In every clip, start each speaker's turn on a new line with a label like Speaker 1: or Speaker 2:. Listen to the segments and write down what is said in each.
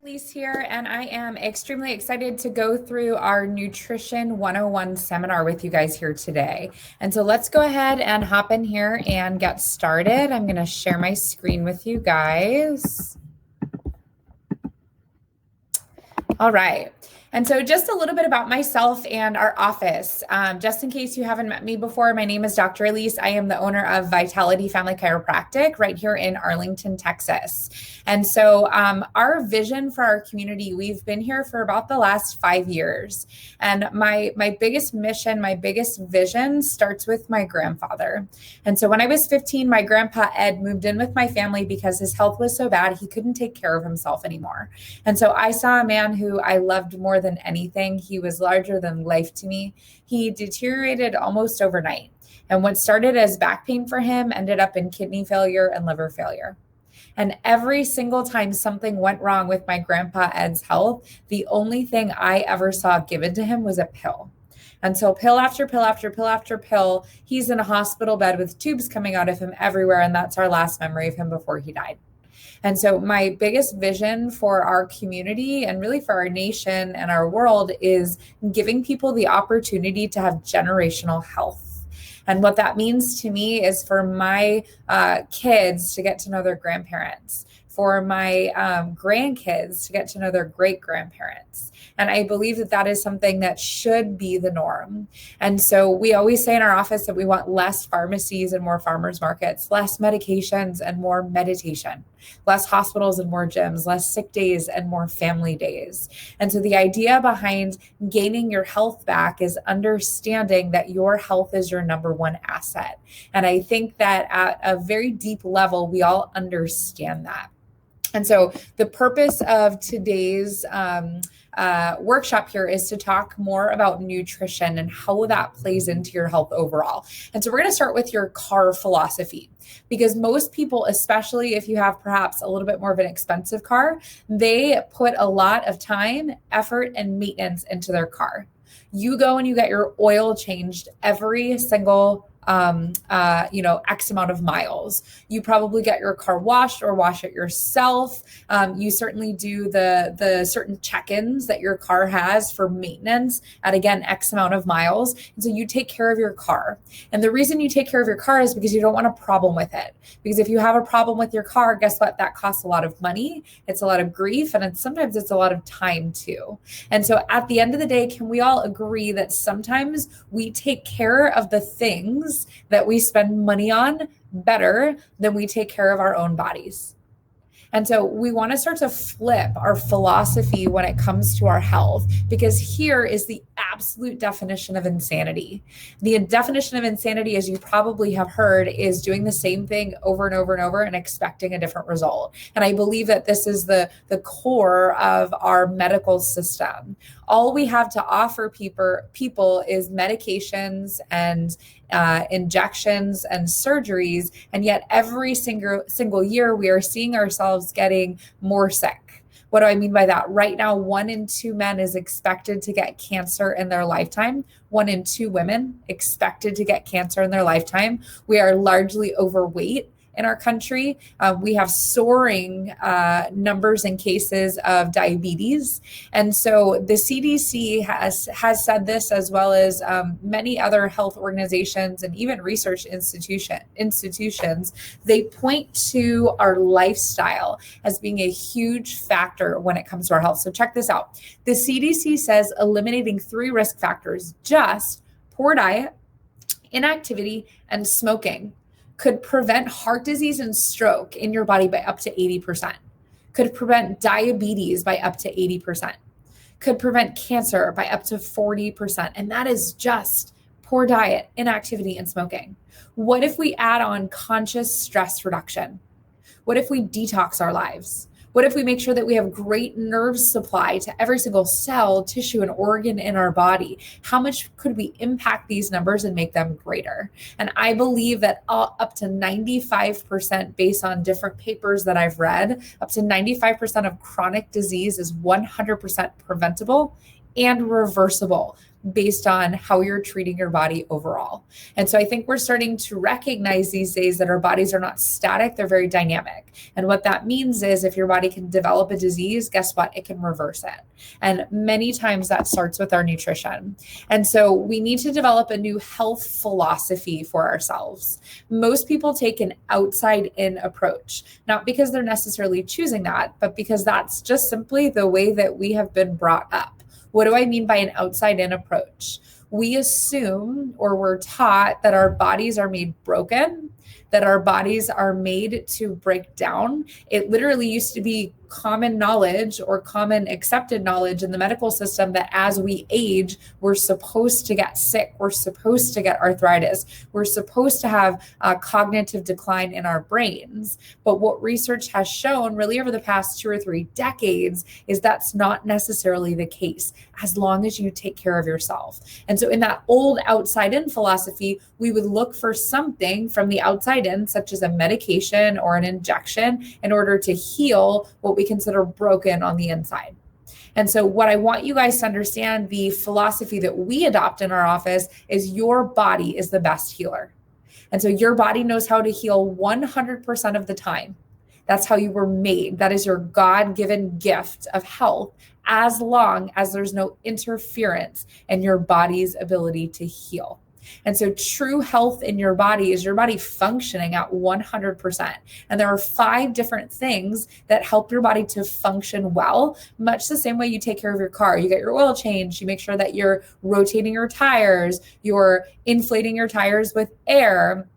Speaker 1: Elise here, and I am extremely excited to go through our Nutrition 101 seminar with you guys here today. And so let's go ahead and hop in here and get started. I'm going to share my screen with you guys. All right. And so just a little bit about myself and our office. Just in case you haven't met me before, my name is Dr. Elise. I am the owner of Vitality Family Chiropractic right here in Arlington, Texas. And so our vision for our community, we've been here for about the last 5 years. And my biggest mission, my biggest vision starts with my grandfather. And so when I was 15, my grandpa Ed moved in with my family because his health was so bad, he couldn't take care of himself anymore. And so I saw a man who I loved more than anything. He was larger than life to me. He deteriorated almost overnight. And what started as back pain for him ended up in kidney failure and liver failure. And every single time something went wrong with my grandpa Ed's health, the only thing I ever saw given to him was a pill. And so pill after pill after pill after pill, he's in a hospital bed with tubes coming out of him everywhere. And that's our last memory of him before he died. And so my biggest vision for our community and really for our nation and our world is giving people the opportunity to have generational health. And what that means to me is for my kids to get to know their grandparents, for my grandkids to get to know their great grandparents. And I believe that that is something that should be the norm. And so we always say in our office that we want less pharmacies and more farmers markets, less medications and more meditation, less hospitals and more gyms, less sick days and more family days. And so the idea behind gaining your health back is understanding that your health is your number one asset. And I think that at a very deep level, we all understand that. And so the purpose of today's workshop here is to talk more about nutrition and how that plays into your health overall. And so we're going to start with your car philosophy, because most people, especially if you have perhaps a little bit more of an expensive car, they put a lot of time, effort, and maintenance into their car. You go and you get your oil changed every single X amount of miles. You probably get your car washed or wash it yourself. You certainly do the certain check-ins that your car has for maintenance at, again, X amount of miles. And so you take care of your car. And the reason you take care of your car is because you don't want a problem with it. Because if you have a problem with your car, guess what? That costs a lot of money. It's a lot of grief. And sometimes it's a lot of time too. And so at the end of the day, can we all agree that sometimes we take care of the things that we spend money on better than we take care of our own bodies? And so we want to start to flip our philosophy when it comes to our health, because here is the absolute definition of insanity. The definition of insanity, as you probably have heard, is doing the same thing over and over and over and expecting a different result. And I believe that this is the core of our medical system. All we have to offer people is medications and injections and surgeries. And yet every single year we are seeing ourselves getting more sick. What do I mean by that? Right now, 1 in 2 men is expected to get cancer in their lifetime. 1 in 2 women expected to get cancer in their lifetime. We are largely overweight in our country. We have soaring numbers and cases of diabetes. And so the CDC has said this, as well as many other health organizations and even research institutions. They point to our lifestyle as being a huge factor when it comes to our health. So check this out. The CDC says eliminating 3 risk factors, just poor diet, inactivity, and smoking, could prevent heart disease and stroke in your body by up to 80%, could prevent diabetes by up to 80%, could prevent cancer by up to 40%. And that is just poor diet, inactivity, and smoking. What if we add on conscious stress reduction? What if we detox our lives? What if we make sure that we have great nerve supply to every single cell, tissue, and organ in our body? How much could we impact these numbers and make them greater? And I believe that up to 95%, based on different papers that I've read, up to 95% of chronic disease is 100% preventable and reversible based on how you're treating your body overall. And so I think we're starting to recognize these days that our bodies are not static, they're very dynamic. And what that means is if your body can develop a disease, guess what? It can reverse it. And many times that starts with our nutrition. And so we need to develop a new health philosophy for ourselves. Most people take an outside in approach, not because they're necessarily choosing that, but because that's just simply the way that we have been brought up. What do I mean by an outside in approach? We assume, or we're taught, that our bodies are made broken, that our bodies are made to break down. It literally used to be common knowledge or common accepted knowledge in the medical system that as we age, we're supposed to get sick. We're supposed to get arthritis. We're supposed to have a cognitive decline in our brains. But what research has shown really over the past 2 or 3 decades is that's not necessarily the case as long as you take care of yourself. And so in that old outside in philosophy, we would look for something from the outside in, such as a medication or an injection, in order to heal what we consider broken on the inside. And so what I want you guys to understand, the philosophy that we adopt in our office is your body is the best healer. And so your body knows how to heal 100% of the time. That's how you were made. That is your God-given gift of health, as long as there's no interference in your body's ability to heal. And so true health in your body is your body functioning at 100%. And there are 5 different things that help your body to function well, much the same way you take care of your car. You get your oil changed, you make sure that you're rotating your tires, you're inflating your tires with air,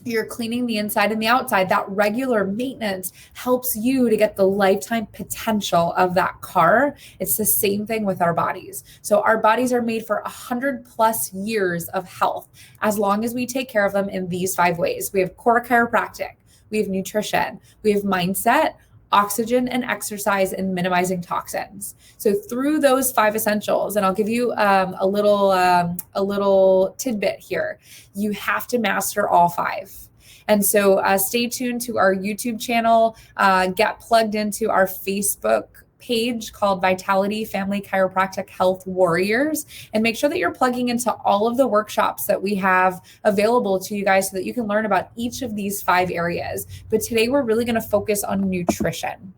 Speaker 1: you're cleaning the inside and the outside. That regular maintenance helps you to get the lifetime potential of that car. It's the same thing with our bodies. So our bodies are made for 100+ years of health, as long as we take care of them in these 5 ways. We have core chiropractic, we have nutrition, we have mindset, oxygen and exercise, and minimizing toxins. So through those 5 essentials, and I'll give you a little tidbit here, you have to master all 5. And so stay tuned to our YouTube channel, get plugged into our Facebook page called Vitality Family Chiropractic Health Warriors, and make sure that you're plugging into all of the workshops that we have available to you guys so that you can learn about each of these 5 areas. But today we're really going to focus on nutrition.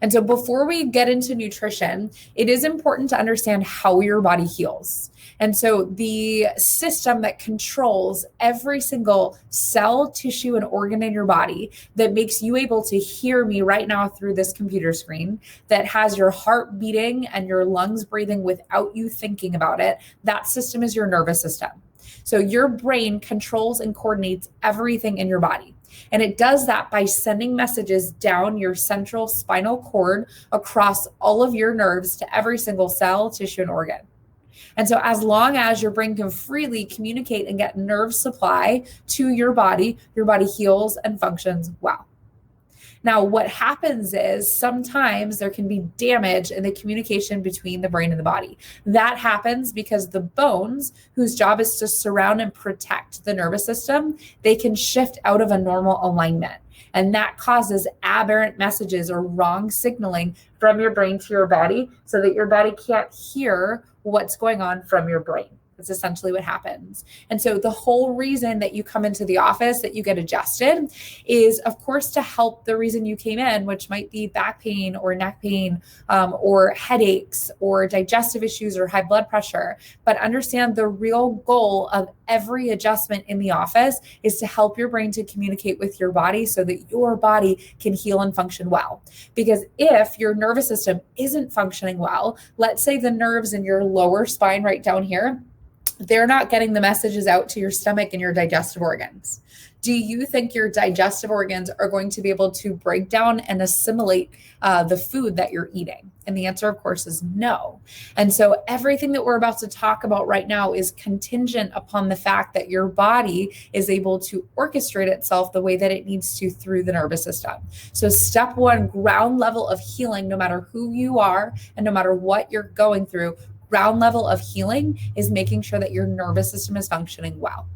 Speaker 1: And so before we get into nutrition, it is important to understand how your body heals. And so the system that controls every single cell, tissue, and organ in your body that makes you able to hear me right now through this computer screen, that has your heart beating and your lungs breathing without you thinking about it, that system is your nervous system. So your brain controls and coordinates everything in your body. And it does that by sending messages down your central spinal cord across all of your nerves to every single cell, tissue, and organ. And so as long as your brain can freely communicate and get nerve supply to your body heals and functions well. Now, what happens is sometimes there can be damage in the communication between the brain and the body. That happens because the bones, whose job is to surround and protect the nervous system, they can shift out of a normal alignment. And that causes aberrant messages or wrong signaling from your brain to your body, so that your body can't hear what's going on from your brain. That's essentially what happens. And so the whole reason that you come into the office, that you get adjusted, is of course to help the reason you came in, which might be back pain or neck pain, or headaches or digestive issues or high blood pressure. But understand the real goal of every adjustment in the office is to help your brain to communicate with your body so that your body can heal and function well. Because if your nervous system isn't functioning well, let's say the nerves in your lower spine right down here, they're not getting the messages out to your stomach and your digestive organs. Do you think your digestive organs are going to be able to break down and assimilate the food that you're eating? And the answer, of course, is no. And so everything that we're about to talk about right now is contingent upon the fact that your body is able to orchestrate itself the way that it needs to through the nervous system. So step 1, ground level of healing, no matter who you are and no matter what you're going through, ground level of healing is making sure that your nervous system is functioning well.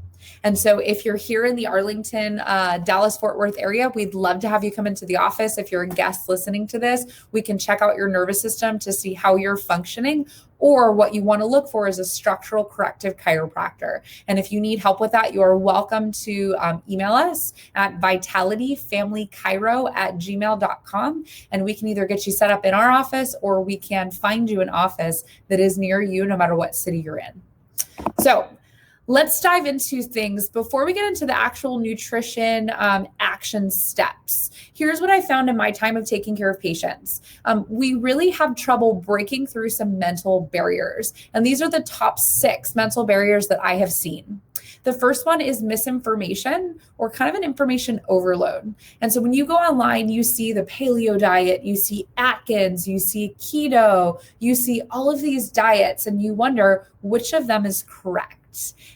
Speaker 1: And so if you're here in the Arlington, Dallas, Fort Worth area, we'd love to have you come into the office. If you're a guest listening to this, we can check out your nervous system to see how you're functioning. Or what you want to look for is a structural corrective chiropractor. And if you need help with that, you are welcome to email us at vitalityfamilychiro@gmail.com. And we can either get you set up in our office or we can find you an office that is near you, no matter what city you're in. So let's dive into things before we get into the actual nutrition action steps. Here's what I found in my time of taking care of patients. We really have trouble breaking through some mental barriers. And these are the top 6 mental barriers that I have seen. The first one is misinformation, or kind of an information overload. And so when you go online, you see the paleo diet, you see Atkins, you see keto, you see all of these diets, and you wonder which of them is correct.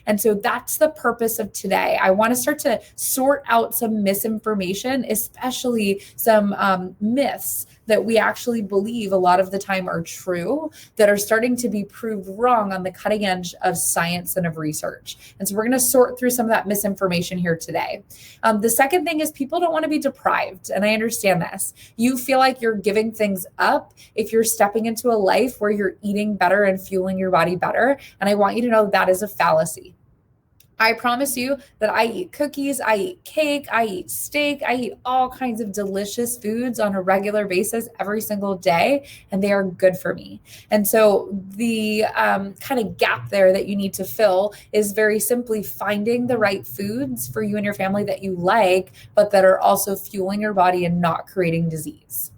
Speaker 1: And so that's the purpose of today. I want to start to sort out some misinformation, especially some myths that we actually believe a lot of the time are true, that are starting to be proved wrong on the cutting edge of science and of research. And so we're going to sort through some of that misinformation here today. The second thing is people don't want to be deprived. And I understand this. You feel like you're giving things up if you're stepping into a life where you're eating better and fueling your body better. And I want you to know that is a fallacy. I promise you that I eat cookies, I eat cake, I eat steak, I eat all kinds of delicious foods on a regular basis every single day, and they are good for me. And so the kind of gap there that you need to fill is very simply finding the right foods for you and your family that you like, but that are also fueling your body and not creating disease.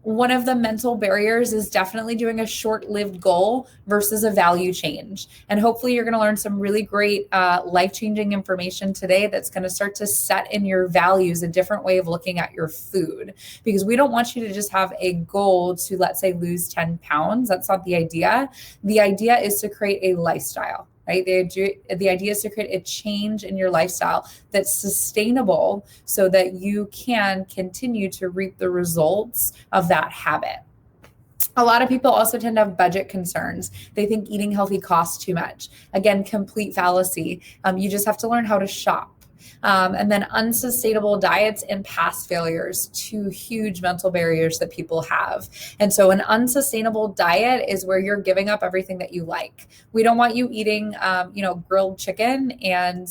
Speaker 1: One of the mental barriers is definitely doing a short-lived goal versus a value change. And hopefully you're going to learn some really great life-changing information today that's going to start to set in your values a different way of looking at your food. Because we don't want you to just have a goal to, let's say, lose 10 pounds. That's not the idea. The idea is to create a lifestyle. Right? The idea is to create a change in your lifestyle that's sustainable so that you can continue to reap the results of that habit. A lot of people also tend to have budget concerns. They think eating healthy costs too much. Again, complete fallacy. You just have to learn how to shop. And then unsustainable diets and past failures, 2 huge mental barriers that people have. And so an unsustainable diet is where you're giving up everything that you like. We don't want you eating, grilled chicken and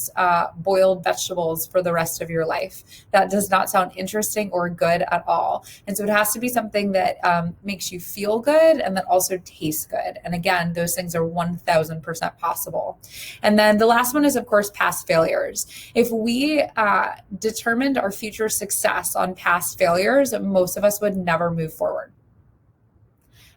Speaker 1: boiled vegetables for the rest of your life. That does not sound interesting or good at all. And so it has to be something that makes you feel good and that also tastes good. And again, those things are 1000% possible. And then the last one is, of course, past failures. If we determined our future success on past failures, most of us would never move forward.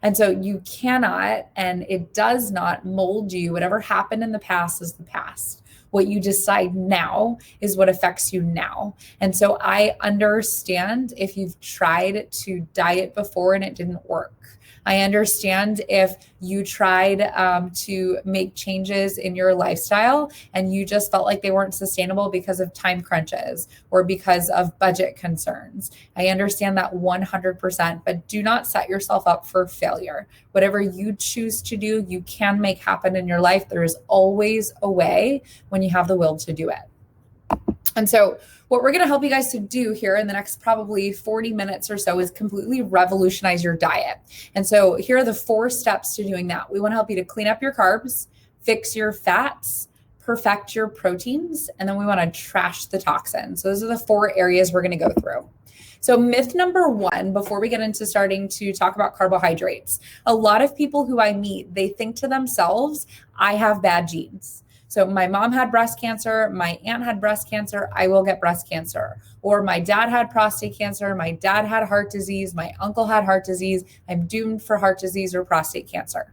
Speaker 1: And so you cannot, and it does not mold you. Whatever happened in the past is the past. What you decide now is what affects you now. And so I understand if you've tried to diet before and it didn't work. I understand if you tried to make changes in your lifestyle and you just felt like they weren't sustainable because of time crunches or because of budget concerns. I understand that 100%, but do not set yourself up for failure. Whatever you choose to do, you can make happen in your life. There is always a way when you have the will to do it. And so what we're going to help you guys to do here in the next probably 40 minutes or so is completely revolutionize your diet. And so here are the 4 steps to doing that. We want to help you to clean up your carbs, fix your fats, perfect your proteins, and then we want to trash the toxins. So those are the 4 areas we're going to go through. So myth number 1, before we get into starting to talk about carbohydrates, a lot of people who I meet, they think to themselves, I have bad genes. So my mom had breast cancer, my aunt had breast cancer, I will get breast cancer. Or my dad had prostate cancer, my dad had heart disease, my uncle had heart disease, I'm doomed for heart disease or prostate cancer.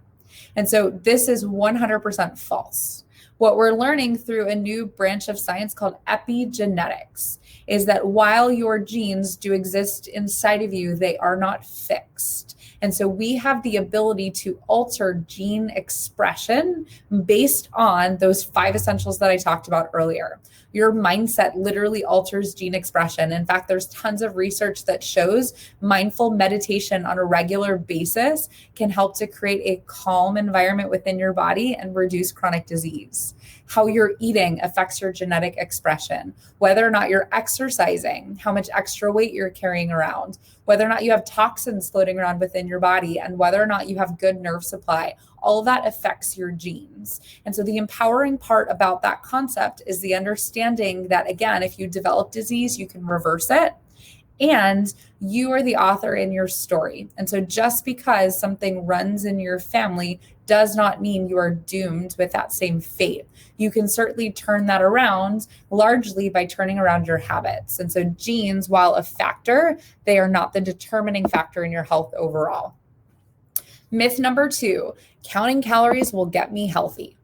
Speaker 1: And so this is 100% false. What we're learning through a new branch of science called epigenetics is that while your genes do exist inside of you, they are not fixed. And so we have the ability to alter gene expression based on those 5 essentials that I talked about earlier. Your mindset literally alters gene expression. In fact, there's tons of research that shows mindful meditation on a regular basis can help to create a calm environment within your body and reduce chronic disease. genes. How you're eating affects your genetic expression. Whether or not you're exercising, how much extra weight you're carrying around, whether or not you have toxins floating around within your body, and whether or not you have good nerve supply, all of that affects your genes. And so the empowering part about that concept is the understanding that, again, if you develop disease, you can reverse it. And you are the author in your story. And so just because something runs in your family does not mean you are doomed with that same fate. You can certainly turn that around largely by turning around your habits. And so genes, while a factor, they are not the determining factor in your health overall. Myth number 2, counting calories will get me healthy.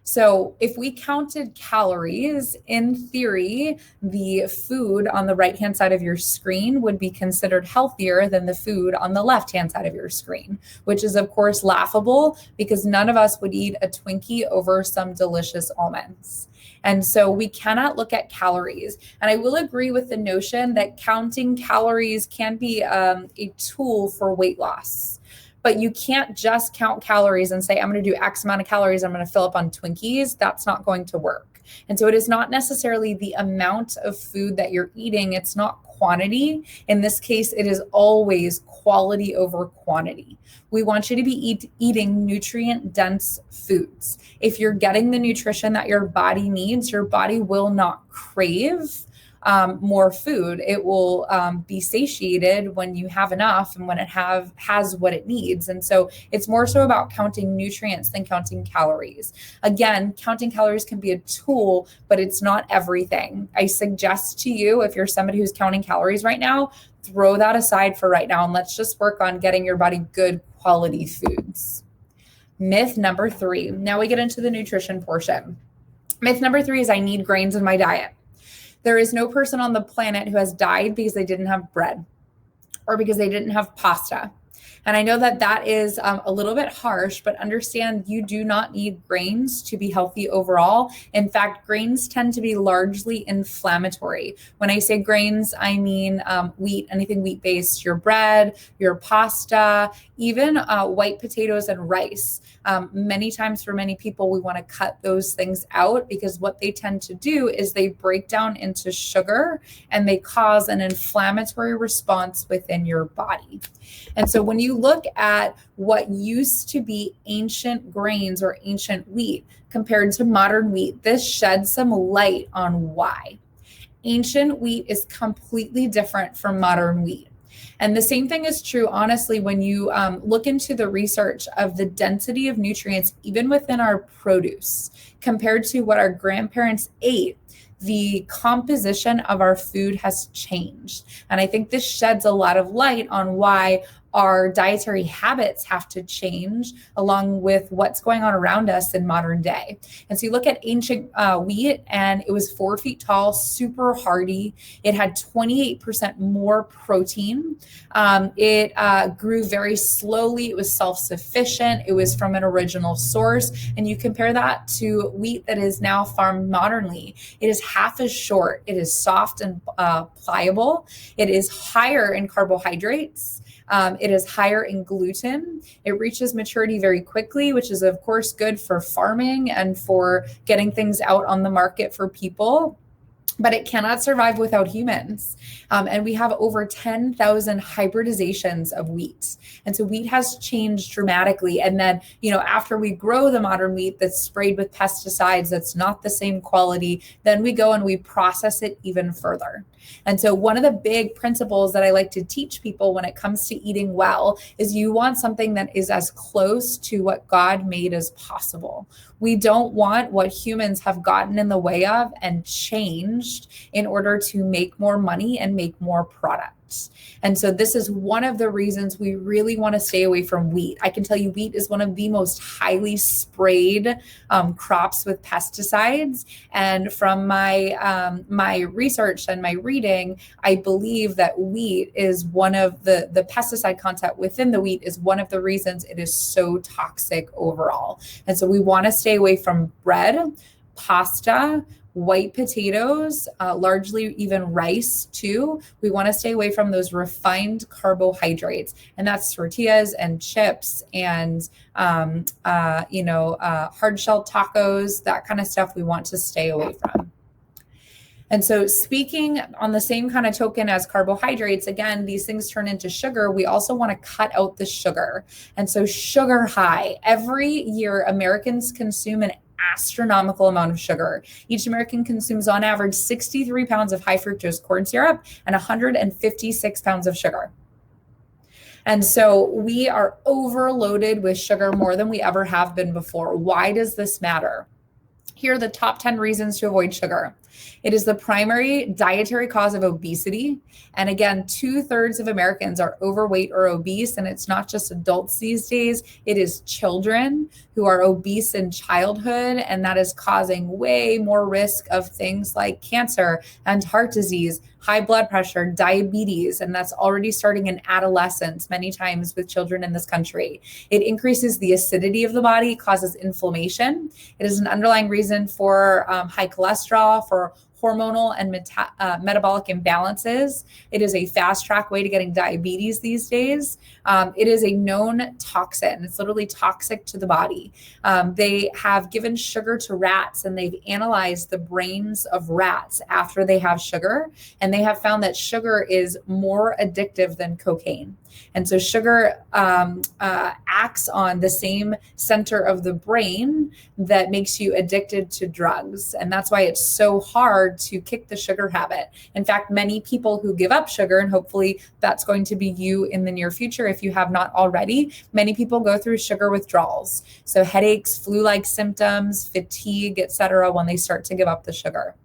Speaker 1: So if we counted calories, in theory, the food on the right-hand side of your screen would be considered healthier than the food on the left-hand side of your screen, which is, of course, laughable because none of us would eat a Twinkie over some delicious almonds. And so we cannot look at calories. And I will agree with the notion that counting calories can be a tool for weight loss. But you can't just count calories and say, I'm going to do X amount of calories, I'm going to fill up on Twinkies. That's not going to work. And so it is not necessarily the amount of food that you're eating. It's not quantity. In this case, it is always quality over quantity. We want you to be eating nutrient-dense foods. If you're getting the nutrition that your body needs, your body will not crave more food. It will be satiated when you have enough and when it has what it needs. And so it's more so about counting nutrients than counting calories. Again, counting calories can be a tool, but it's not everything. I suggest to you, if you're somebody who's counting calories right now, throw that aside for right now and let's just work on getting your body good quality foods. Myth number 3. Now we get into the nutrition portion. Myth number 3 is I need grains in my diet. There is no person on the planet who has died because they didn't have bread or because they didn't have pasta. And I know that that is a little bit harsh, but understand you do not need grains to be healthy overall. In fact, grains tend to be largely inflammatory. When I say grains, I mean wheat, anything wheat-based, your bread, your pasta, even white potatoes and rice. Many times for many people, we want to cut those things out because what they tend to do is they break down into sugar and they cause an inflammatory response within your body. And so when you look at what used to be ancient grains or ancient wheat compared to modern wheat, this sheds some light on why. Ancient wheat is completely different from modern wheat. And the same thing is true, honestly, when you look into the research of the density of nutrients, even within our produce, compared to what our grandparents ate. The composition of our food has changed. And I think this sheds a lot of light on why our dietary habits have to change along with what's going on around us in modern day. And so you look at ancient wheat, and it was 4 feet tall, super hardy. It had 28% more protein. It grew very slowly. It was self-sufficient. It was from an original source. And you compare that to wheat that is now farmed modernly. It is half as short. It is soft and pliable. It is higher in carbohydrates. It is higher in gluten. It reaches maturity very quickly, which is, of course, good for farming and for getting things out on the market for people. But it cannot survive without humans. And we have over 10,000 hybridizations of wheat. And so wheat has changed dramatically. And then, after we grow the modern wheat that's sprayed with pesticides, that's not the same quality, then we go and we process it even further. And so one of the big principles that I like to teach people when it comes to eating well is you want something that is as close to what God made as possible. We don't want what humans have gotten in the way of and changed in order to make more money and make more products. And so this is one of the reasons we really want to stay away from wheat. I can tell you wheat is one of the most highly sprayed crops with pesticides. And from my research and my reading, I believe that wheat is one of the pesticide content within the wheat is one of the reasons it is so toxic overall. And so we want to stay away from bread, pasta, white potatoes, largely even rice too. We want to stay away from those refined carbohydrates, and that's tortillas and chips and hard shell tacos, that kind of stuff we want to stay away from. And so speaking on the same kind of token as carbohydrates, again, these things turn into sugar. We also want to cut out the sugar. And so sugar high. Every year, Americans consume an astronomical amount of sugar. Each American consumes on average 63 pounds of high fructose corn syrup and 156 pounds of sugar. And so we are overloaded with sugar more than we ever have been before. Why does this matter? Here are the top 10 reasons to avoid sugar. It is the primary dietary cause of obesity. And again, 2/3 of Americans are overweight or obese. And it's not just adults these days. It is children who are obese in childhood. And that is causing way more risk of things like cancer and heart disease, high blood pressure, diabetes. And that's already starting in adolescence, many times with children in this country. It increases the acidity of the body, causes inflammation. It is an underlying reason for high cholesterol, for hormonal and metabolic imbalances. It is a fast track way to getting diabetes these days. It is a known toxin. It's literally toxic to the body. They have given sugar to rats, and they've analyzed the brains of rats after they have sugar, and they have found that sugar is more addictive than cocaine. And so sugar acts on the same center of the brain that makes you addicted to drugs. And that's why it's so hard to kick the sugar habit. In fact, many people who give up sugar, and hopefully that's going to be you in the near future if you have not already, many people go through sugar withdrawals. So headaches, flu-like symptoms, fatigue, etc., when they start to give up the sugar.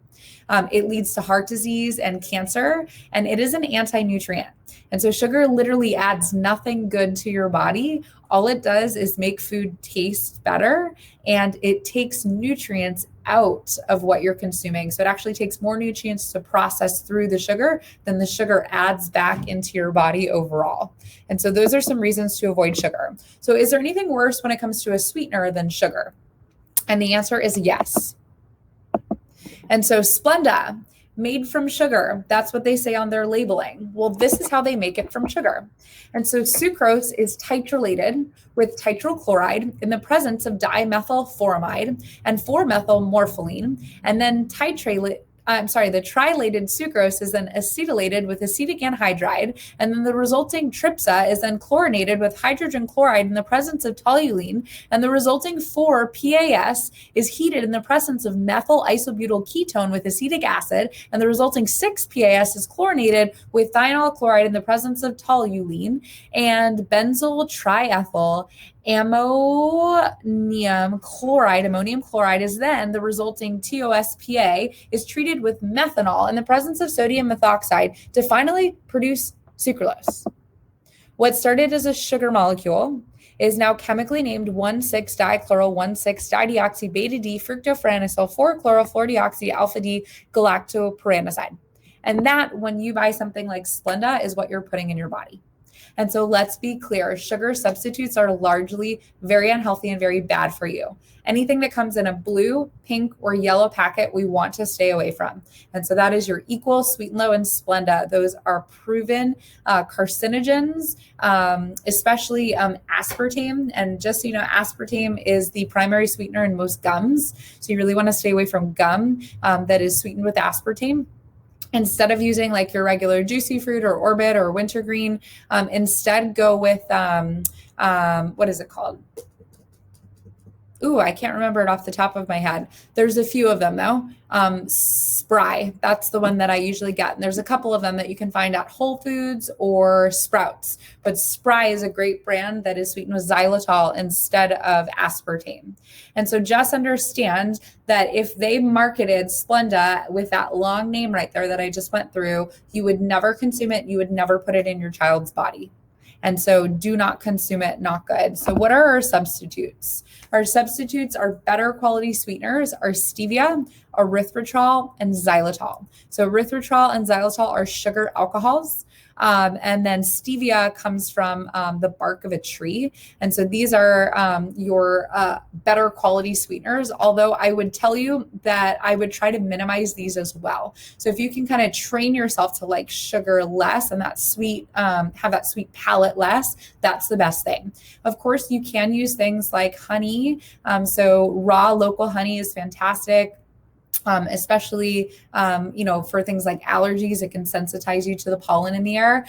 Speaker 1: It leads to heart disease and cancer, and it is an anti-nutrient. And so sugar literally adds nothing good to your body. All it does is make food taste better, and it takes nutrients out of what you're consuming. So it actually takes more nutrients to process through the sugar than the sugar adds back into your body overall. And so those are some reasons to avoid sugar. So is there anything worse when it comes to a sweetener than sugar? And the answer is yes. And so Splenda, made from sugar, that's what they say on their labeling. Well, this is how they make it from sugar. And so sucrose is titrated with titryl chloride in the presence of dimethylfuramide and 4-methylmorpholine, and then the trilated sucrose is then acetylated with acetic anhydride, and then the resulting trypsa is then chlorinated with hydrogen chloride in the presence of toluene, and the resulting 4-PAS is heated in the presence of methyl isobutyl ketone with acetic acid, and the resulting 6-PAS is chlorinated with thionyl chloride in the presence of toluene, and benzyl triethyl ammonium chloride is then the resulting TOSPA is treated with methanol in the presence of sodium methoxide to finally produce sucralose. What started as a sugar molecule is now chemically named 1,6-dichloryl 1,6-dideoxy-beta-D fructofuranyl 4-chlorophloredeoxy-alpha-D galactopyranoside. And that, when you buy something like Splenda, is what you're putting in your body. And so let's be clear, sugar substitutes are largely very unhealthy and very bad for you. Anything that comes in a blue, pink, or yellow packet, we want to stay away from. And so that is your Equal, Sweet and Low, and Splenda. Those are proven carcinogens, especially aspartame. And just so you know, aspartame is the primary sweetener in most gums. So you really want to stay away from gum that is sweetened with aspartame. Instead of using like your regular juicy fruit or Orbit or wintergreen, instead go with, what is it called? Ooh, I can't remember it off the top of my head. There's a few of them though. Spry, that's the one that I usually get. And there's a couple of them that you can find at Whole Foods or Sprouts. But Spry is a great brand that is sweetened with xylitol instead of aspartame. And so just understand that if they marketed Splenda with that long name right there that I just went through, you would never consume it. You would never put it in your child's body. And so do not consume it, not good. So what are our substitutes? Our substitutes are better quality sweeteners are stevia, erythritol, and xylitol. So erythritol and xylitol are sugar alcohols. And then stevia comes from the bark of a tree. And so these are your better quality sweeteners, although I would tell you that I would try to minimize these as well. So if you can kind of train yourself to like sugar less and that sweet, have that sweet palate less, that's the best thing. Of course, you can use things like honey. So raw local honey is fantastic. Especially, for things like allergies, it can sensitize you to the pollen in the air.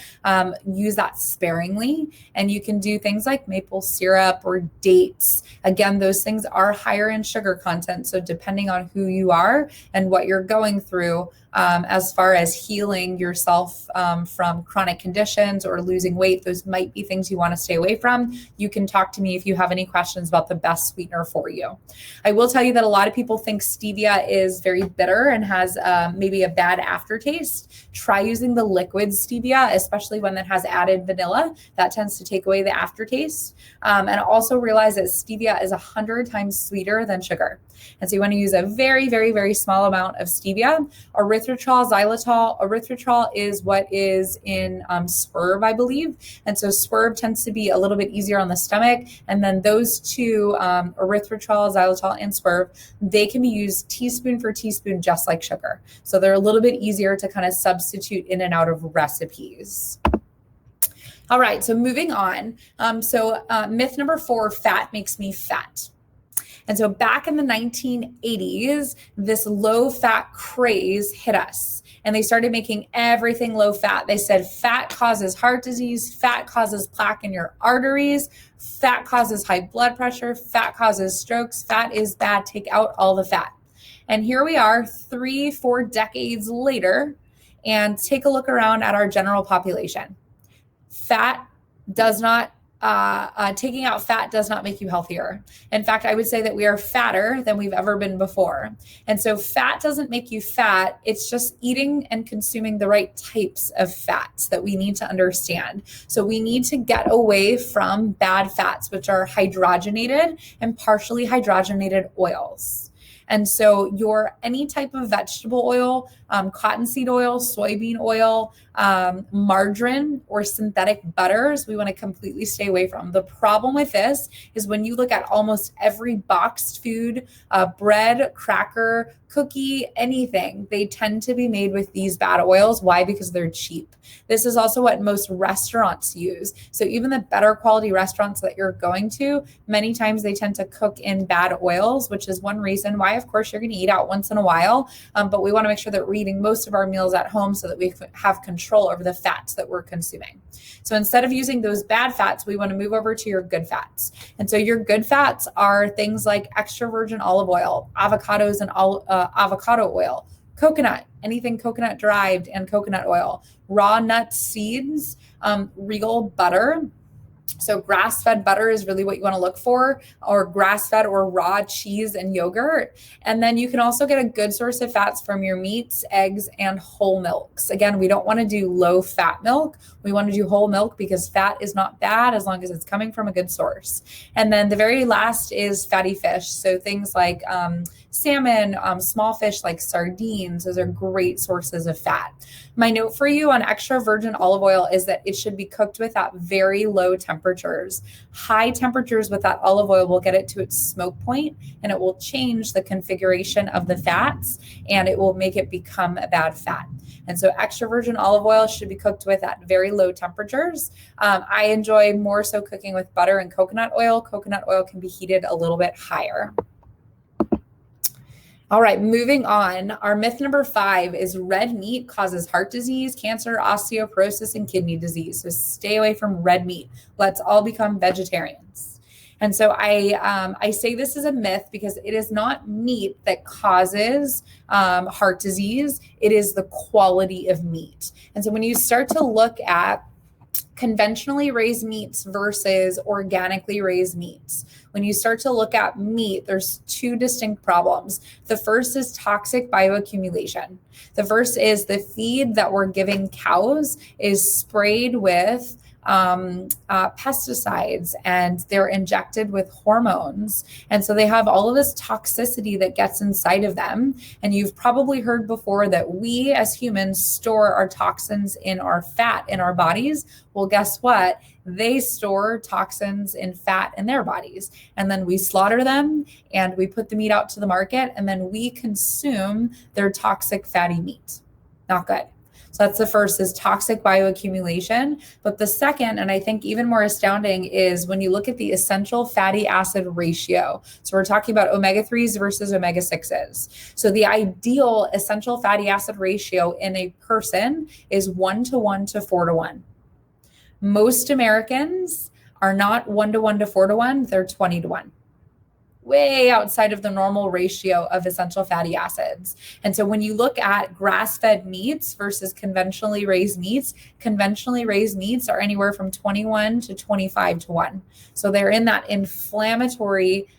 Speaker 1: Use that sparingly. And you can do things like maple syrup or dates. Again, those things are higher in sugar content. So depending on who you are and what you're going through, as far as healing yourself from chronic conditions or losing weight, those might be things you want to stay away from. You can talk to me if you have any questions about the best sweetener for you. I will tell you that a lot of people think stevia is very bitter and has maybe a bad aftertaste. Try using the liquid stevia, especially one that has added vanilla. That tends to take away the aftertaste. And also realize that stevia is 100 times sweeter than sugar. And so you want to use a very, very, very small amount of stevia. Erythritol, xylitol. Erythritol is what is in Swerve, I believe. And so Swerve tends to be a little bit easier on the stomach. And then those two, erythritol, xylitol, and Swerve, they can be used teaspoon for teaspoon, just like sugar. So they're a little bit easier to kind of substitute in and out of recipes. All right, so moving on. Myth number 4, fat makes me fat. And so back in the 1980s, this low fat craze hit us and they started making everything low fat. They said fat causes heart disease, fat causes plaque in your arteries, fat causes high blood pressure, fat causes strokes, fat is bad, take out all the fat. And here we are 3-4 decades later, and take a look around at our general population. Fat does not taking out fat does not make you healthier. In fact, I would say that we are fatter than we've ever been before. And so fat doesn't make you fat. It's just eating and consuming the right types of fats that we need to understand. So we need to get away from bad fats, which are hydrogenated and partially hydrogenated oils. And so any type of vegetable oil, cottonseed oil, soybean oil, margarine, or synthetic butters, we want to completely stay away from. The problem with this is when you look at almost every boxed food, bread, cracker, cookie, anything, they tend to be made with these bad oils. Why? Because they're cheap. This is also what most restaurants use. So even the better quality restaurants that you're going to, many times they tend to cook in bad oils, which is one reason why, of course, you're going to eat out once in a while. But we want to make sure that we're eating most of our meals at home so that we have control over the fats that we're consuming. So instead of using those bad fats, we want to move over to your good fats. And so your good fats are things like extra virgin olive oil, avocados and avocado oil, coconut, anything coconut derived, and coconut oil, raw nut seeds, real butter. So grass-fed butter is really what you want to look for, or grass-fed or raw cheese and yogurt. And then you can also get a good source of fats from your meats, eggs, and whole milks. Again, we don't want to do low-fat milk. We want to do whole milk because fat is not bad as long as it's coming from a good source. And then the very last is fatty fish. So things like salmon, small fish like sardines, those are great sources of fat. My note for you on extra virgin olive oil is that it should be cooked with at very low temperatures. High temperatures with that olive oil will get it to its smoke point, and it will change the configuration of the fats, and it will make it become a bad fat. And so extra virgin olive oil should be cooked with at very low temperatures. I enjoy more so cooking with butter and coconut oil. Coconut oil can be heated a little bit higher. All right, moving on. Our myth number 5 is red meat causes heart disease, cancer, osteoporosis, and kidney disease. So stay away from red meat. Let's all become vegetarians. And so I say this is a myth because it is not meat that causes heart disease. It is the quality of meat. And so when you start to look at conventionally raised meats versus organically raised meats, when you start to look at meat, there's 2 distinct problems. The first is toxic bioaccumulation. The first is the feed that we're giving cows is sprayed with pesticides, and they're injected with hormones. And so they have all of this toxicity that gets inside of them. And you've probably heard before that we as humans store our toxins in our fat in our bodies. Well, guess what? They store toxins in fat in their bodies. And then we slaughter them and we put the meat out to the market, and then we consume their toxic fatty meat. Not good. So that's the first, is toxic bioaccumulation. But the second, and I think even more astounding, is when you look at the essential fatty acid ratio. So we're talking about omega-3s versus omega-6s. So the ideal essential fatty acid ratio in a person is 1:1 to 4:1. Most Americans are not 1:1 to 4:1, they're 20:1. Way outside of the normal ratio of essential fatty acids. And so when you look at grass-fed meats versus conventionally raised meats are anywhere from 21 to 25:1. So they're in that inflammatory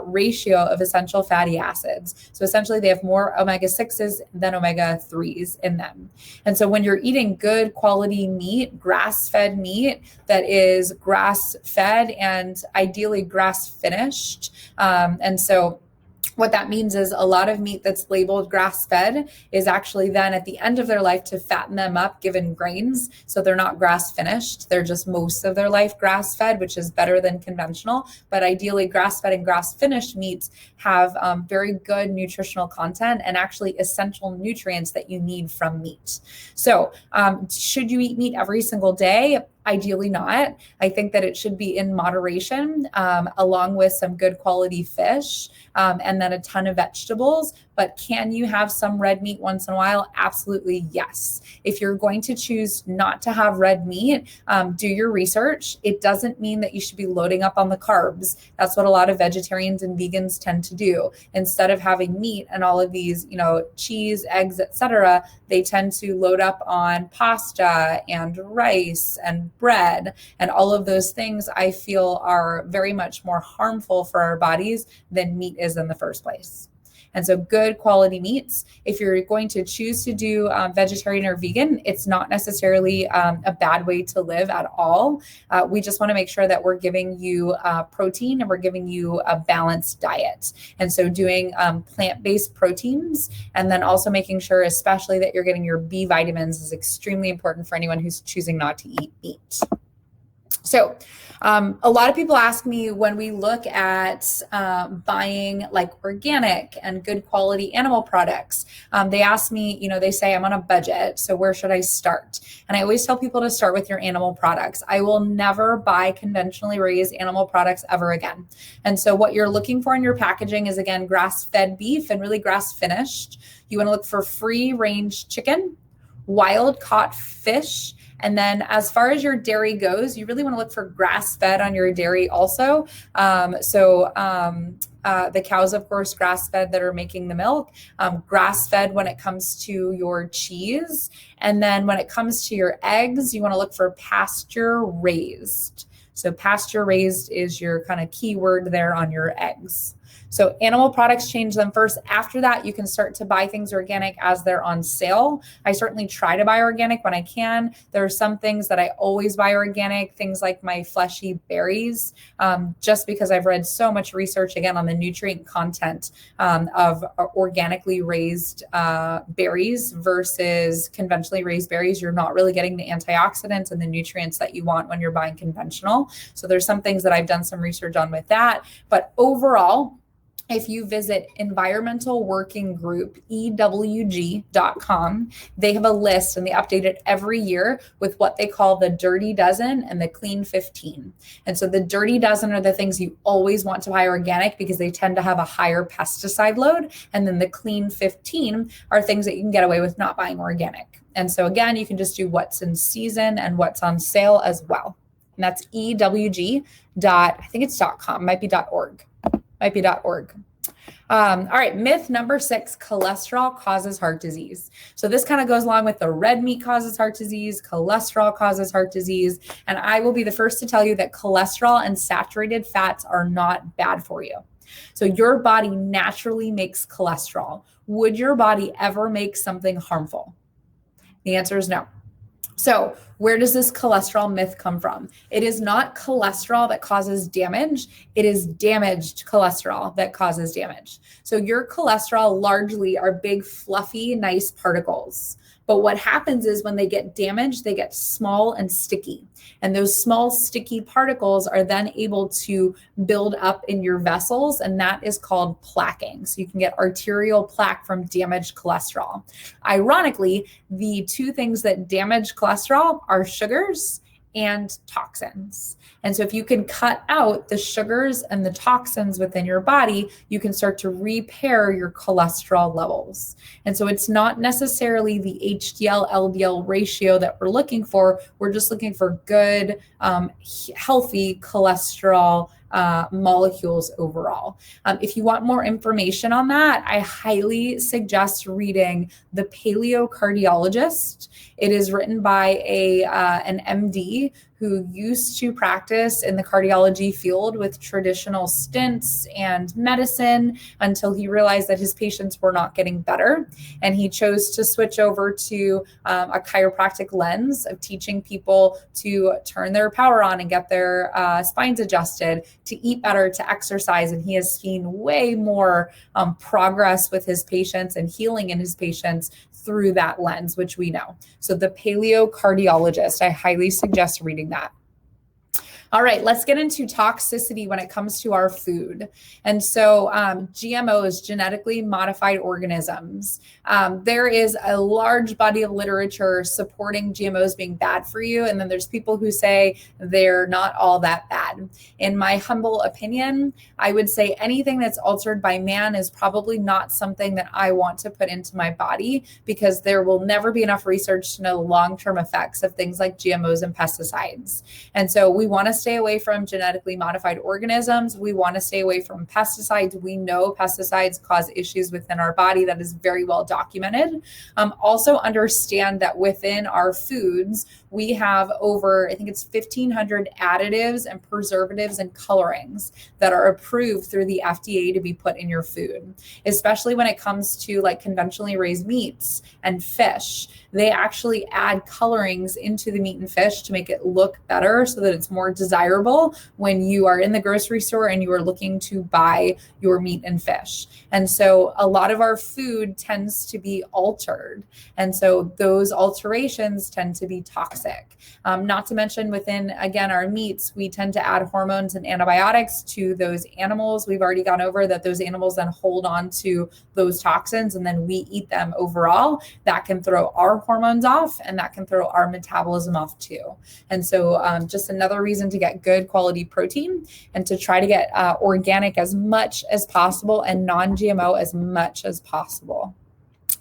Speaker 1: ratio of essential fatty acids. So essentially they have more omega-6s than omega-3s in them. And so when you're eating good quality meat, grass-fed meat that is grass-fed and ideally grass-finished, and so what that means is a lot of meat that's labeled grass-fed is actually then at the end of their life to fatten them up given grains. So they're not grass-finished. They're just most of their life grass-fed, which is better than conventional. But ideally, grass-fed and grass-finished meats have very good nutritional content and actually essential nutrients that you need from meat. So should you eat meat every single day? Ideally not. I think that it should be in moderation, along with some good quality fish, and then a ton of vegetables. But can you have some red meat once in a while? Absolutely, yes. If you're going to choose not to have red meat, do your research. It doesn't mean that you should be loading up on the carbs. That's what a lot of vegetarians and vegans tend to do. Instead of having meat and all of these, cheese, eggs, etc., they tend to load up on pasta and rice and bread, and all of those things I feel are very much more harmful for our bodies than meat is in the first place. And so good quality meats, if you're going to choose to do vegetarian or vegan, it's not necessarily a bad way to live at all. We just want to make sure that we're giving you protein and we're giving you a balanced diet. And so doing plant-based proteins, and then also making sure especially that you're getting your B vitamins is extremely important for anyone who's choosing not to eat meat. So a lot of people ask me when we look at buying like organic and good quality animal products, they ask me, they say I'm on a budget, so where should I start? And I always tell people to start with your animal products. I will never buy conventionally raised animal products ever again. And so what you're looking for in your packaging is, again, grass-fed beef and really grass-finished. You want to look for free-range chicken, wild-caught fish. And then as far as your dairy goes, you really want to look for grass-fed on your dairy also. The cows, of course, grass-fed that are making the milk, grass-fed when it comes to your cheese. And then when it comes to your eggs, you want to look for pasture-raised. So pasture-raised is your kind of keyword there on your eggs. So animal products, change them first. After that, you can start to buy things organic as they're on sale. I certainly try to buy organic when I can. There are some things that I always buy organic, things like my fleshy berries, just because I've read so much research, again, on the nutrient content of organically raised berries versus conventionally raised berries. You're not really getting the antioxidants and the nutrients that you want when you're buying conventional. So there's some things that I've done some research on with that. But overall, if you visit Environmental Working Group, EWG.com, they have a list and they update it every year with what they call the Dirty Dozen and the Clean 15. And so the Dirty Dozen are the things you always want to buy organic because they tend to have a higher pesticide load. And then the Clean 15 are things that you can get away with not buying organic. And so again, you can just do what's in season and what's on sale as well. And that's EWG. I think it's .com, might be .org. All right, myth number 6, cholesterol causes heart disease. So this kind of goes along with the red meat causes heart disease, cholesterol causes heart disease, and I will be the first to tell you that cholesterol and saturated fats are not bad for you. So your body naturally makes cholesterol. Would your body ever make something harmful? The answer is no. So, where does this cholesterol myth come from? It is not cholesterol that causes damage. It is damaged cholesterol that causes damage. So, your cholesterol largely are big, fluffy, nice particles. But what happens is when they get damaged, they get small and sticky. And those small, sticky particles are then able to build up in your vessels, and that is called plaquing. So, you can get arterial plaque from damaged cholesterol. Ironically, the two things that damage cholesterol are sugars and toxins. And so if you can cut out the sugars and the toxins within your body, you can start to repair your cholesterol levels. And so it's not necessarily the HDL LDL ratio that we're looking for. We're just looking for good, healthy cholesterol molecules overall. If you want more information on that, I highly suggest reading The Paleocardiologist. It is written by an MD who used to practice in the cardiology field with traditional stents and medicine until he realized that his patients were not getting better. And he chose to switch over to a chiropractic lens of teaching people to turn their power on and get their spines adjusted, to eat better, to exercise. And he has seen way more progress with his patients and healing in his patients through that lens, which we know. So The Paleocardiologist, I highly suggest reading that. All right, let's get into toxicity when it comes to our food. And so GMOs, genetically modified organisms. There is a large body of literature supporting GMOs being bad for you. And then there's people who say they're not all that bad. In my humble opinion, I would say anything that's altered by man is probably not something that I want to put into my body, because there will never be enough research to know long-term effects of things like GMOs and pesticides. And so we want to stay away from genetically modified organisms. We want to stay away from pesticides. We know pesticides cause issues within our body. That is very well documented. Also understand that within our foods, we have over, I think it's 1,500 additives and preservatives and colorings that are approved through the FDA to be put in your food, especially when it comes to like conventionally raised meats and fish. They actually add colorings into the meat and fish to make it look better so that it's more desirable when you are in the grocery store and you are looking to buy your meat and fish. And so a lot of our food tends to be altered. And so those alterations tend to be toxic. Not to mention within, again, our meats, we tend to add hormones and antibiotics to those animals. We've already gone over that those animals then hold on to those toxins and then we eat them overall. That can throw our hormones off and that can throw our metabolism off too. And so just another reason to get good quality protein and to try to get organic as much as possible and non-GMO as much as possible.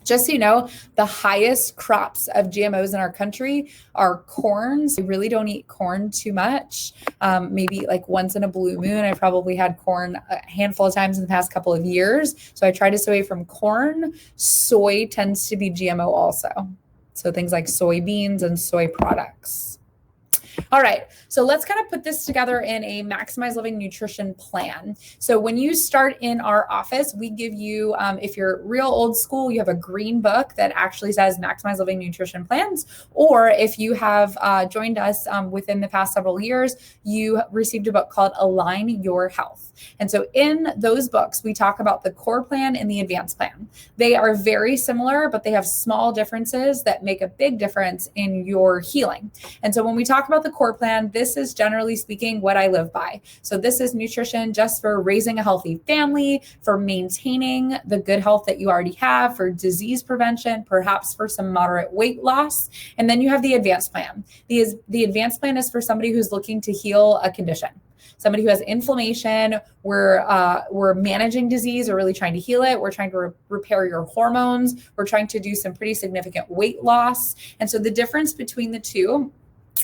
Speaker 1: Just so you know, the highest crops of GMOs in our country are corns. I really don't eat corn too much. Maybe like once in a blue moon. I probably had corn a handful of times in the past couple of years. So I try to stay away from corn. Soy tends to be GMO also. So things like soybeans and soy products. All right, so let's kind of put this together in a Maximize Living nutrition plan. So when you start in our office, we give you, if you're real old school, you have a green book that actually says Maximize Living nutrition plans. Or if you have joined us within the past several years, you received a book called Align Your Health. And so in those books, we talk about the core plan and the advanced plan. They are very similar, but they have small differences that make a big difference in your healing. And so when we talk about the core plan, this is generally speaking what I live by. So this is nutrition just for raising a healthy family, for maintaining the good health that you already have, for disease prevention, perhaps for some moderate weight loss. And then you have the advanced plan. The advanced plan is for somebody who's looking to heal a condition. Somebody who has inflammation, we're managing disease or really trying to heal it. We're trying to repair your hormones. We're trying to do some pretty significant weight loss. And so the difference between the two,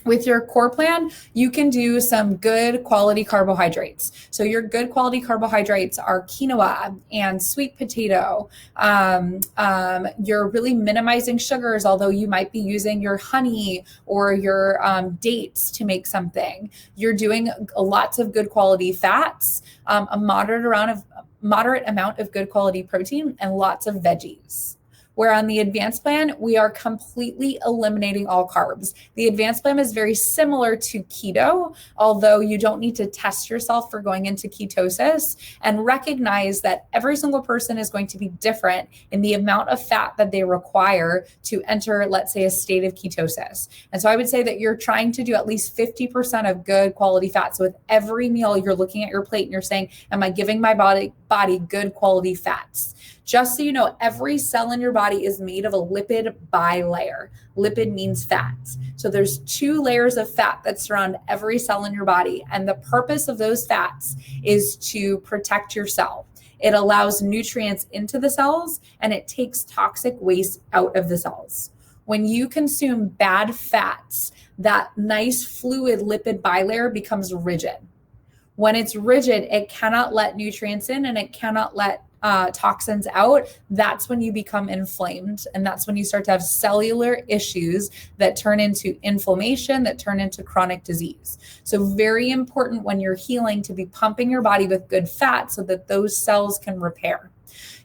Speaker 1: with your core plan, you can do some good quality carbohydrates. So your good quality carbohydrates are quinoa and sweet potato. You're really minimizing sugars, although you might be using your honey or your dates to make something. You're doing lots of good quality fats, a moderate amount of good quality protein, and lots of veggies. Where on the advanced plan, we are completely eliminating all carbs. The advanced plan is very similar to keto, although you don't need to test yourself for going into ketosis, and recognize that every single person is going to be different in the amount of fat that they require to enter, let's say, a state of ketosis. And so I would say that you're trying to do at least 50% of good quality fat. So with every meal, you're looking at your plate and you're saying, am I giving my body good quality fats? Just so you know, every cell in your body is made of a lipid bilayer. Lipid means fats. So there's 2 layers of fat that surround every cell in your body. And the purpose of those fats is to protect your cell. It allows nutrients into the cells and it takes toxic waste out of the cells. When you consume bad fats, that nice fluid lipid bilayer becomes rigid. When it's rigid, it cannot let nutrients in and it cannot let toxins out. That's when you become inflamed. And that's when you start to have cellular issues that turn into inflammation, that turn into chronic disease. So very important when you're healing to be pumping your body with good fat so that those cells can repair.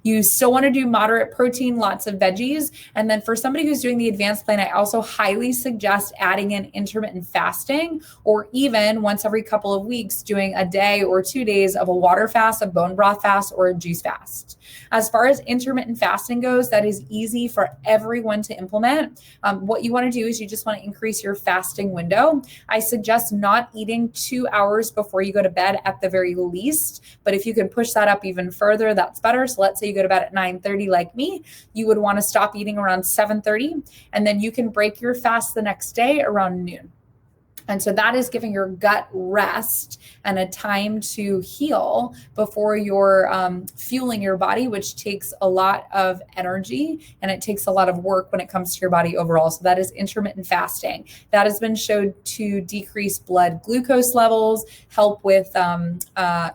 Speaker 1: You still want to do moderate protein, lots of veggies. And then for somebody who's doing the advanced plan, I also highly suggest adding in intermittent fasting, or even once every couple of weeks, doing a day or 2 days of a water fast, a bone broth fast, or a juice fast. As far as intermittent fasting goes, that is easy for everyone to implement. What you want to do is you just want to increase your fasting window. I suggest not eating 2 hours before you go to bed at the very least, but if you can push that up even further, that's better. So let's say you go to bed at 9:30 like me, you would want to stop eating around 7:30, and then you can break your fast the next day around noon. And so that is giving your gut rest and a time to heal before you're fueling your body, which takes a lot of energy and it takes a lot of work when it comes to your body overall. So that is intermittent fasting. That has been shown to decrease blood glucose levels, help with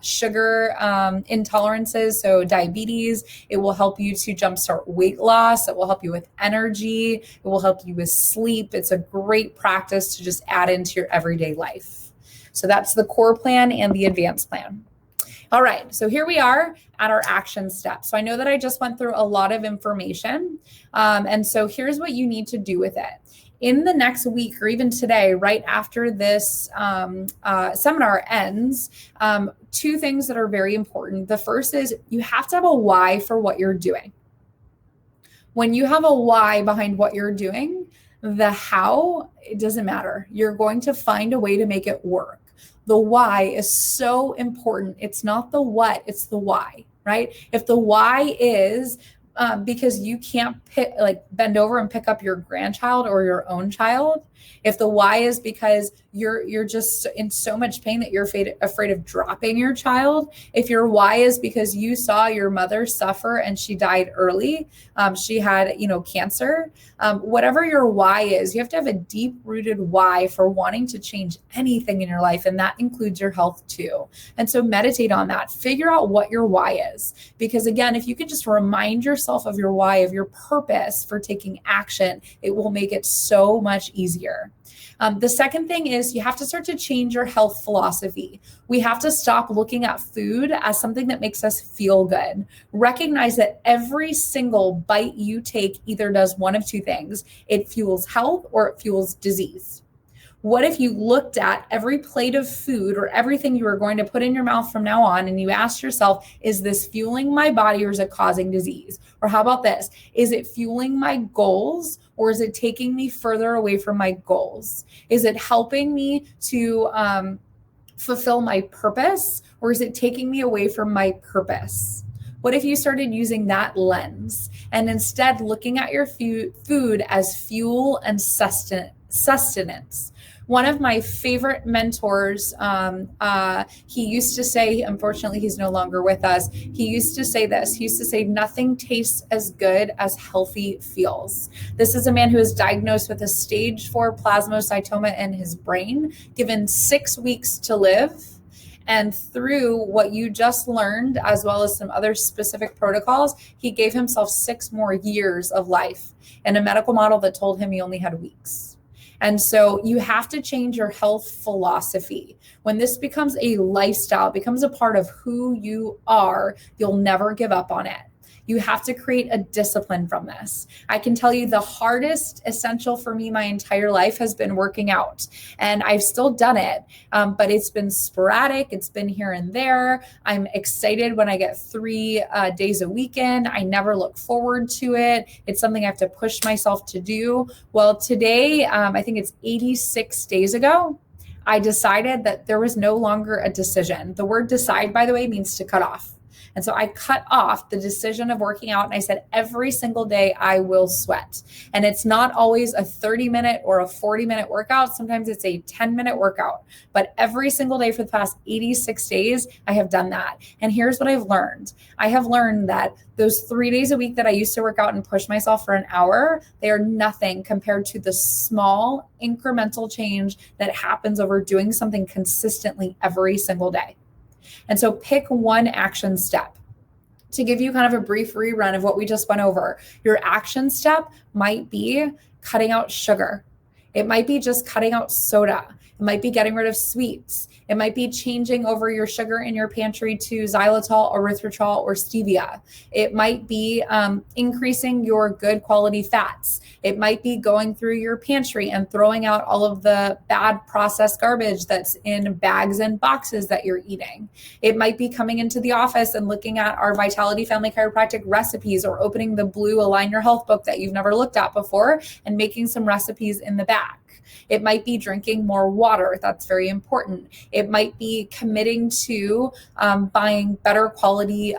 Speaker 1: sugar intolerances, so diabetes. It will help you to jumpstart weight loss. It will help you with energy. It will help you with sleep. It's a great practice to just add into your everyday life. So that's the core plan and the advanced plan. All right, so here we are at our action steps. So I know that I just went through a lot of information. And so here's what you need to do with it. In the next week, or even today, right after this seminar ends, 2 things that are very important. The first is you have to have a why for what you're doing. When you have a why behind what you're doing, the how, it doesn't matter. You're going to find a way to make it work. The why is so important. It's not the what, it's the why, right? If the why is because you can't bend over and pick up your grandchild or your own child, if the why is because you're just in so much pain that you're afraid of dropping your child, if your why is because you saw your mother suffer and she died early, she had, cancer, whatever your why is, you have to have a deep-rooted why for wanting to change anything in your life, and that includes your health too. And so meditate on that. Figure out what your why is, because again, if you can just remind yourself of your why, of your purpose for taking action, it will make it so much easier. The second thing is you have to start to change your health philosophy. We have to stop looking at food as something that makes us feel good. Recognize that every single bite you take either does one of 2 things. It fuels health or it fuels disease. What if you looked at every plate of food or everything you were going to put in your mouth from now on and you asked yourself, is this fueling my body or is it causing disease? Or how about this? Is it fueling my goals or is it taking me further away from my goals? Is it helping me to fulfill my purpose or is it taking me away from my purpose? What if you started using that lens and instead looking at your food as fuel and sustenance? One of my favorite mentors, he used to say, unfortunately, he's no longer with us. He used to say this. He used to say, nothing tastes as good as healthy feels. This is a man who was diagnosed with a stage 4 plasmacytoma in his brain, given 6 weeks to live. And through what you just learned, as well as some other specific protocols, he gave himself 6 more years of life in a medical model that told him he only had weeks. And so you have to change your health philosophy. When this becomes a lifestyle, becomes a part of who you are, you'll never give up on it. You have to create a discipline from this. I can tell you the hardest essential for me my entire life has been working out, and I've still done it, but it's been sporadic. It's been here and there. I'm excited when I get 3 days a weekend. I never look forward to it. It's something I have to push myself to do. Well, today, I think it's 86 days ago, I decided that there was no longer a decision. The word decide, by the way, means to cut off. And so I cut off the decision of working out, and I said, every single day I will sweat. And it's not always a 30-minute or a 40-minute workout. Sometimes it's a 10-minute workout. But every single day for the past 86 days, I have done that. And here's what I've learned. I have learned that those 3 days a week that I used to work out and push myself for an hour, they are nothing compared to the small incremental change that happens over doing something consistently every single day. And so pick one action step. To give you kind of a brief rerun of what we just went over, your action step might be cutting out sugar. It might be just cutting out soda. It might be getting rid of sweets. It might be changing over your sugar in your pantry to xylitol, erythritol, or stevia. It might be increasing your good quality fats. It might be going through your pantry and throwing out all of the bad processed garbage that's in bags and boxes that you're eating. It might be coming into the office and looking at our Vitality Family Chiropractic recipes, or opening the blue Align Your Health book that you've never looked at before and making some recipes in the back. It might be drinking more water. That's very important. It might be committing to buying better quality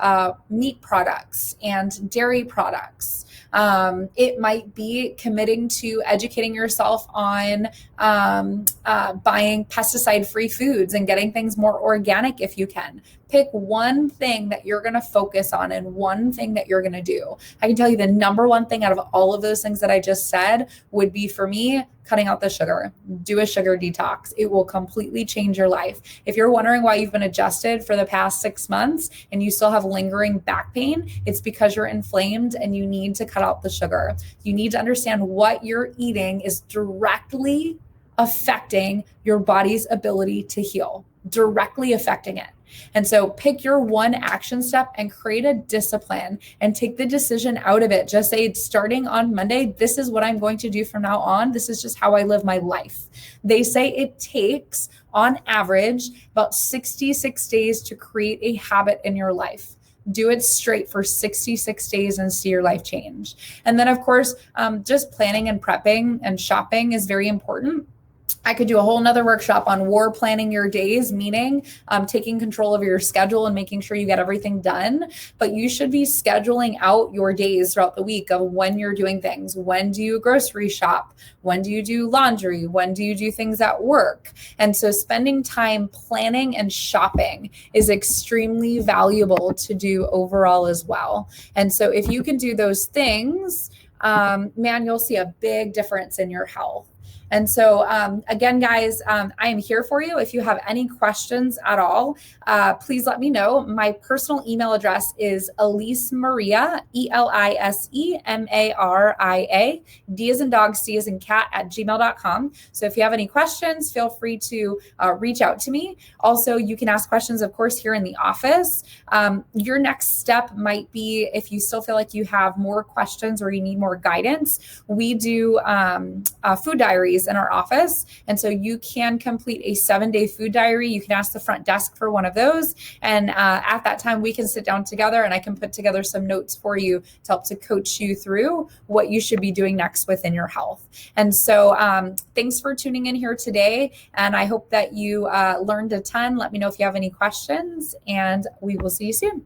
Speaker 1: meat products and dairy products. It might be committing to educating yourself on buying pesticide-free foods and getting things more organic if you can. Pick one thing that you're going to focus on and one thing that you're going to do. I can tell you the number one thing out of all of those things that I just said would be, for me, cutting out the sugar. Do a sugar detox. It will completely change your life. If you're wondering why you've been adjusted for the past 6 months and you still have lingering back pain, it's because you're inflamed and you need to cut out the sugar. You need to understand what you're eating is directly affecting your body's ability to heal, directly affecting it. And so pick your one action step and create a discipline and take the decision out of it. Just say, starting on Monday, this is what I'm going to do from now on. This is just how I live my life. They say it takes, on average, about 66 days to create a habit in your life. Do it straight for 66 days and see your life change. And then, of course, just planning and prepping and shopping is very important. I could do a whole nother workshop on war planning your days, meaning taking control of your schedule and making sure you get everything done. But you should be scheduling out your days throughout the week of when you're doing things. When do you grocery shop? When do you do laundry? When do you do things at work? And so spending time planning and shopping is extremely valuable to do overall as well. And so if you can do those things, man, you'll see a big difference in your health. And so, again, guys, I am here for you. If you have any questions at all, please let me know. My personal email address is EliseMaria, EliseMaria, D as in dog, C as in cat, @gmail.com. So if you have any questions, feel free to reach out to me. Also, you can ask questions, of course, here in the office. Your next step might be, if you still feel like you have more questions or you need more guidance, we do food diaries in our office. And so you can complete a 7-day food diary. You can ask the front desk for one of those. And at that time, we can sit down together and I can put together some notes for you to help to coach you through what you should be doing next within your health. And so thanks for tuning in here today. And I hope that you learned a ton. Let me know if you have any questions, and we will see you soon.